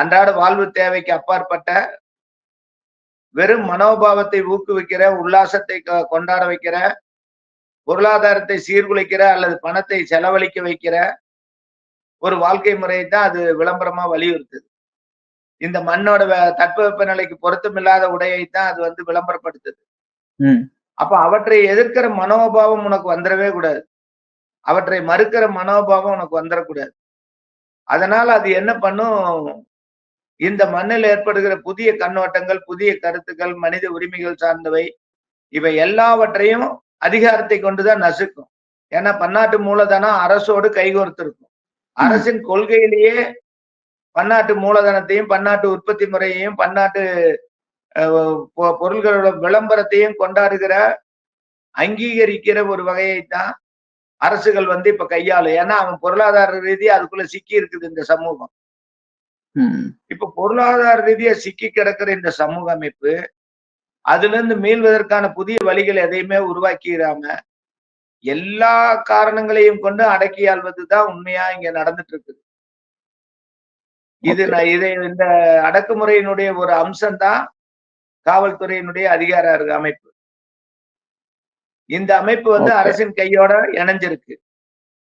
அன்றாட வாழ்வு தேவைக்கு அப்பாற்பட்ட வெறும் மனோபாவத்தை ஊக்குவிக்கிற, உல்லாசத்தை கொண்டாட வைக்கிற, பொருளாதாரத்தை சீர்குலைக்கிற அல்லது பணத்தை செலவழிக்க வைக்கிற ஒரு வாழ்க்கை முறையை தான் அது விளம்பரமா வலியுறுத்துது. இந்த மண்ணோட தட்பவெப்பநிலைக்கு பொருத்தமில்லாத உடையை தான் அது வந்து விளம்பரப்படுத்துது. அப்ப அவற்றை எதிர்க்கிற மனோபாவம் உனக்கு வந்துடவே கூடாது. அவற்றை மறுக்கிற மனோபாவம் உனக்கு வந்துடக்கூடாது. அதனால அது என்ன பண்ணும், இந்த மண்ணில் ஏற்படுகிற புதிய கண்ணோட்டங்கள், புதிய கருத்துக்கள், மனித உரிமைகள் சார்ந்தவை, இவை எல்லாவற்றையும் அதிகாரத்தை கொண்டுதான் நசுக்கும். ஏன்னா பன்னாட்டு மூலதனம் அரசோடு கைகோர்த்து இருக்கும். அரசின் கொள்கையிலேயே பன்னாட்டு மூலதனத்தையும், பன்னாட்டு உற்பத்தி முறையையும், பன்னாட்டு பொருள்களோட விளம்பரத்தையும் கொண்டாடுகிற, அங்கீகரிக்கிற ஒரு வகையைத்தான் அரசுகள் வந்து இப்ப கையாளும். ஏன்னா அவன் பொருளாதார ரீதியா அதுக்குள்ள சிக்கி இருக்குது இந்த சமூகம். இப்ப பொருளாதார ரீதியா சிக்கி கிடக்கிற இந்த சமூக அமைப்பு அதுல இருந்து மீள்வதற்கான புதிய வழிகள் எதையுமே உருவாக்கிடாம எல்லா காரணங்களையும் கொண்டு அடக்கி ஆள்வதுதான் உண்மையா இங்க நடந்துட்டு இருக்குது. இந்த அடக்குமுறையினுடைய ஒரு அம்சம் தான் காவல்துறையினுடைய அதிகார அமைப்பு. இந்த அமைப்பு வந்து அரசின் கையோட இணைஞ்சிருக்கு.